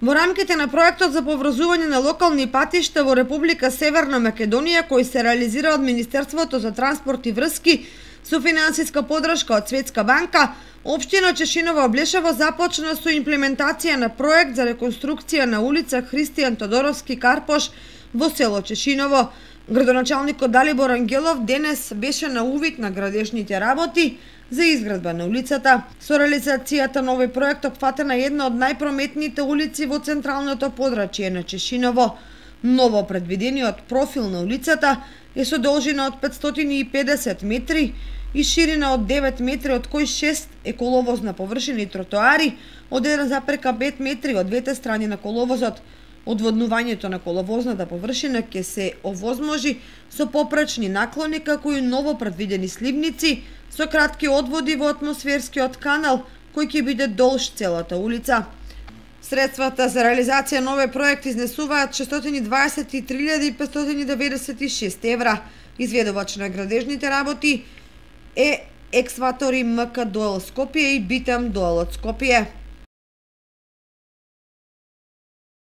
Во рамките на проектот за поврзување на локални патишта во Република Северна Македонија, кој се реализира од Министерството за транспорт и врски со финансиска подршка од Светска банка, општина Чешиново облешево започна со имплементација на проект за реконструкција на улица Христијан Тодоровски Карпош во село Чешиново. Градоначалникот Далибор Ангелов денес беше на увид на градежните работи за изградба на улицата. Со реализацијата на овој проект опфатена една од најпрометните улици во централното подрачје на Чешиново. Ново предвидениот профил на улицата е со должина од 550 метри и ширина од 9 метри, од кои 6 е коловозна површина и тротоари, од 1,5 метри од двете страни на коловозот. Одводнувањето на коловозната површина ќе се овозможи со попречни наклони, како и ново предвидени сливници со кратки одводи во атмосферскиот канал, кој ќе биде долж целата улица. Средствата за реализација на овој проект изнесуваат 623.596 евра. Изведувач на градежните работи е Екскаватори МК Доел Скопје и Битам Доел од Скопје.